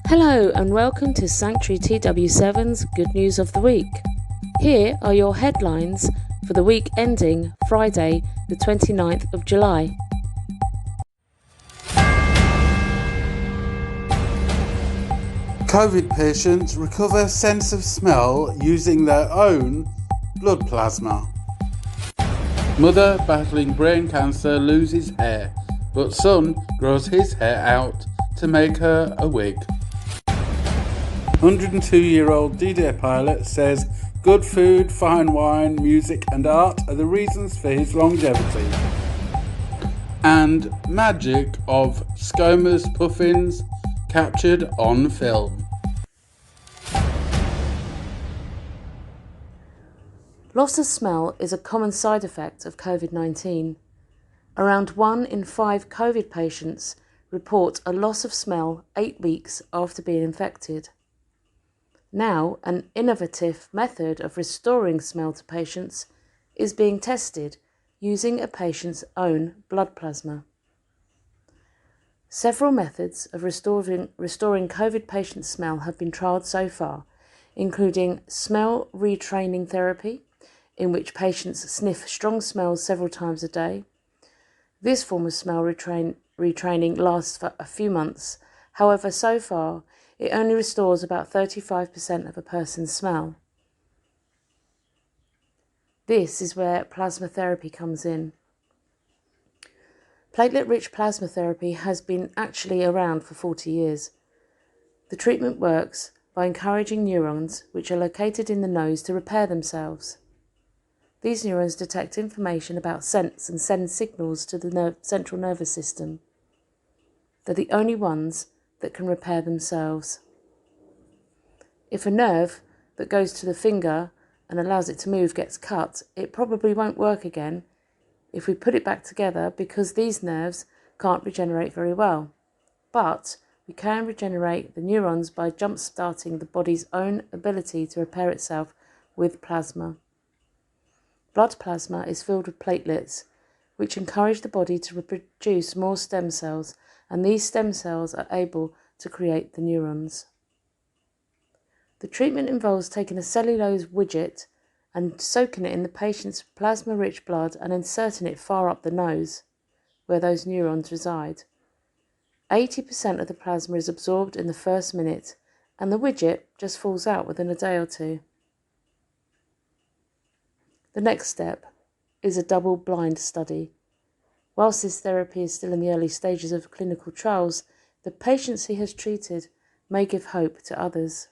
Hello and welcome to Sanctuary TW7's Good News of the Week. Here are your headlines for the week ending Friday the 29th of July. COVID patients recover sense of smell using their own blood plasma. Mother battling brain cancer loses hair, but son grows his hair out to make her a wig. 102-year-old D-Day pilot says good food, fine wine, music and art are the reasons for his longevity. And magic of ScoMa's puffins captured on film. Loss of smell is a common side effect of COVID-19. Around 1 in 5 COVID patients report a loss of smell 8 weeks after being infected. Now, an innovative method of restoring smell to patients is being tested using a patient's own blood plasma. Several methods of restoring COVID patient smell have been trialled so far, including smell retraining therapy, in which patients sniff strong smells several times a day. This form of smell retraining lasts for a few months. However, so far, it only restores about 35% of a person's smell. This is where plasma therapy comes in. Platelet-rich plasma therapy has been actually around for 40 years. The treatment works by encouraging neurons, which are located in the nose, to repair themselves. These neurons detect information about scents and send signals to the central nervous system. They're the only ones that can repair themselves. If a nerve that goes to the finger and allows it to move gets cut, it probably won't work again if we put it back together, because these nerves can't regenerate very well. But we can regenerate the neurons by jump-starting the body's own ability to repair itself with plasma. Blood plasma is filled with platelets, which encourage the body to produce more stem cells, and these stem cells are able to create the neurons. The treatment involves taking a cellulose widget and soaking it in the patient's plasma-rich blood and inserting it far up the nose, where those neurons reside. 80% of the plasma is absorbed in the first minute, and the widget just falls out within a day or two. The next step is a double-blind study. Whilst this therapy is still in the early stages of clinical trials, the patients he has treated may give hope to others.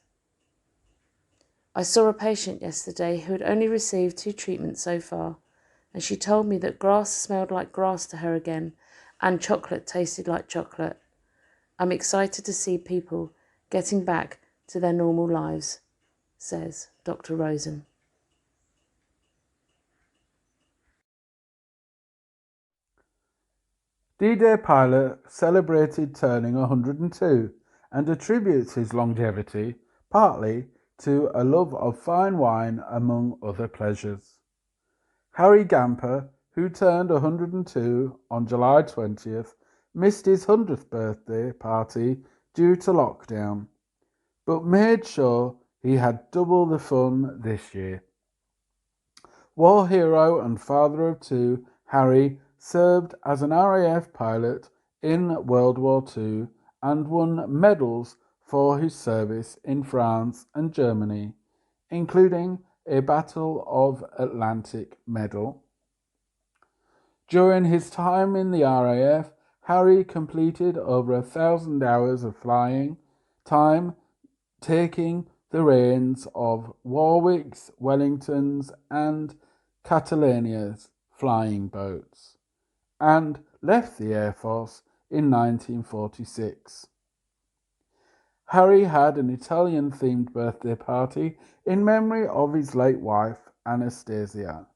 I saw a patient yesterday who had only received 2 treatments so far, and she told me that grass smelled like grass to her again, and chocolate tasted like chocolate. I'm excited to see people getting back to their normal lives, says Dr. Rosen. D-Day pilot celebrated turning 102 and attributes his longevity partly to a love of fine wine among other pleasures. Harry Gampa, who turned 102 on July 20th, missed his 100th birthday party due to lockdown, but made sure he had double the fun this year. War hero and father of 2, Harry served as an RAF pilot in World War II and won medals for his service in France and Germany, including a Battle of Atlantic medal. During his time in the RAF, Harry completed over 1,000 hours of flying time, taking the reins of Warwick's, Wellington's and Catalania's flying boats, and left the Air Force in 1946. Harry had an Italian-themed birthday party in memory of his late wife, Anastasia,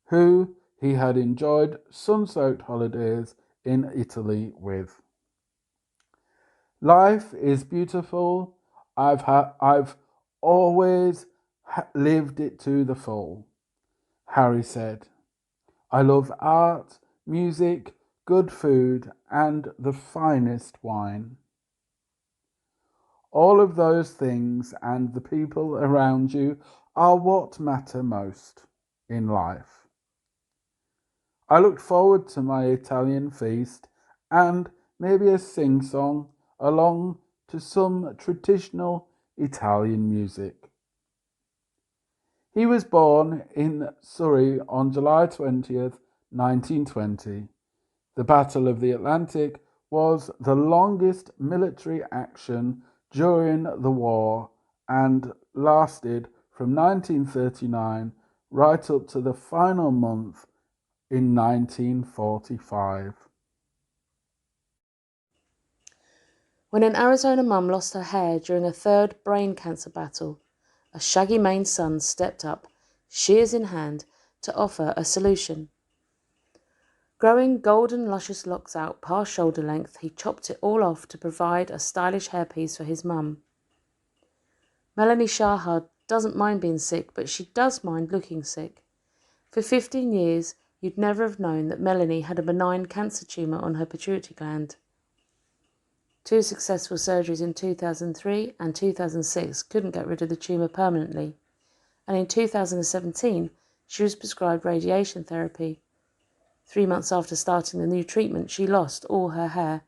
who he had enjoyed sun-soaked holidays in Italy with. Life is beautiful. I've always lived it to the full, Harry said. I love art, music, good food, and the finest wine. All of those things and the people around you are what matter most in life. I looked forward to my Italian feast and maybe a sing-song along to some traditional Italian music. He was born in Surrey on July 20th, 1920. The Battle of the Atlantic was the longest military action during the war and lasted from 1939 right up to the final month in 1945. When an Arizona mum lost her hair during a third brain cancer battle, a shaggy-maned son stepped up, shears in hand, to offer a solution. Growing golden luscious locks out past shoulder length, he chopped it all off to provide a stylish hairpiece for his mum. Melanie Shahad doesn't mind being sick, but she does mind looking sick. For 15 years, you'd never have known that Melanie had a benign cancer tumour on her pituitary gland. 2 successful surgeries in 2003 and 2006 couldn't get rid of the tumour permanently, and in 2017 she was prescribed radiation therapy. 3 months after starting the new treatment, she lost all her hair.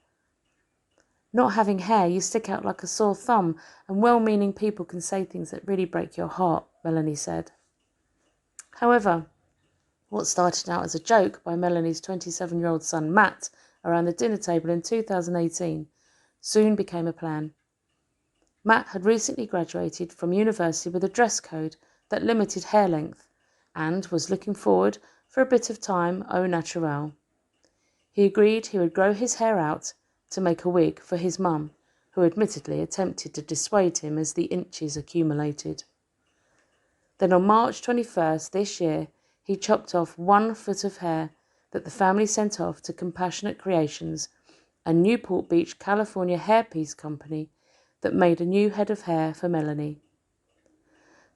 Not having hair, you stick out like a sore thumb, and well-meaning people can say things that really break your heart, Melanie said. However, what started out as a joke by Melanie's 27-year-old son Matt around the dinner table in 2018 soon became a plan. Matt had recently graduated from university with a dress code that limited hair length and was looking forward for a bit of time au naturel. He agreed he would grow his hair out to make a wig for his mum, who admittedly attempted to dissuade him as the inches accumulated. Then on March 21st this year, he chopped off 1 foot of hair that the family sent off to Compassionate Creations, a Newport Beach, California hairpiece company that made a new head of hair for Melanie.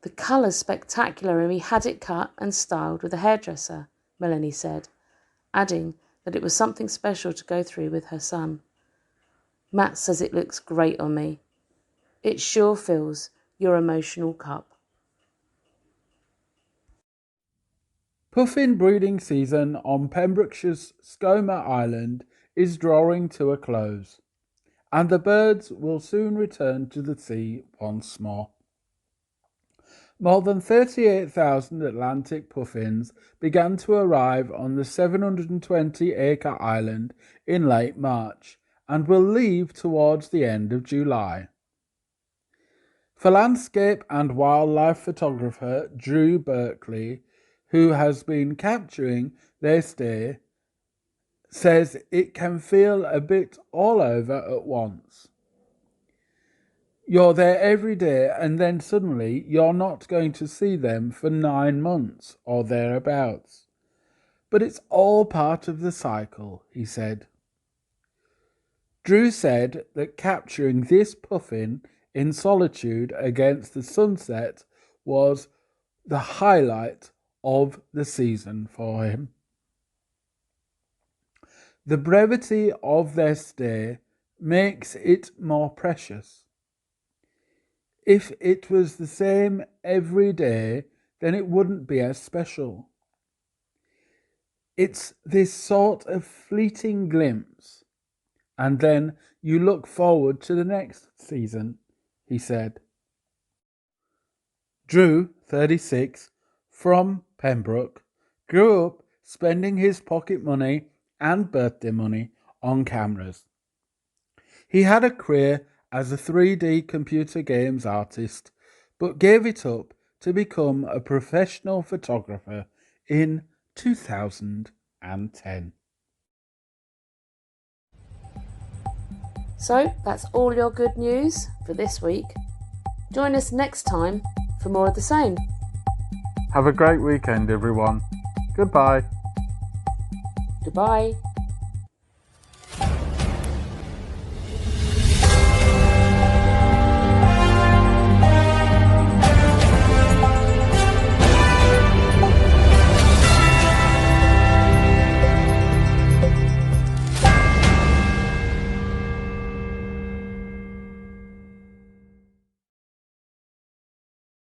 The colour's spectacular and we had it cut and styled with a hairdresser, Melanie said, adding that it was something special to go through with her son. Matt says it looks great on me. It sure fills your emotional cup. Puffin breeding season on Pembrokeshire's Skomer Island is drawing to a close, and the birds will soon return to the sea once more. More than 38,000 Atlantic puffins began to arrive on the 720-acre island in late March and will leave towards the end of July. For landscape and wildlife photographer Drew Berkeley, who has been capturing their stay, says it can feel a bit all over at once. You're there every day and then suddenly you're not going to see them for 9 months or thereabouts. But it's all part of the cycle, he said. Drew said that capturing this puffin in solitude against the sunset was the highlight of the season for him. The brevity of their stay makes it more precious. If it was the same every day, then it wouldn't be as special. It's this sort of fleeting glimpse, and then you look forward to the next season, he said. Drew, 36, from Pembroke, grew up spending his pocket money and birthday money on cameras. He had a career as a 3D computer games artist, but gave it up to become a professional photographer in 2010. So that's all your good news for this week. Join us next time for more of the same. Have a great weekend, everyone. Goodbye. Goodbye.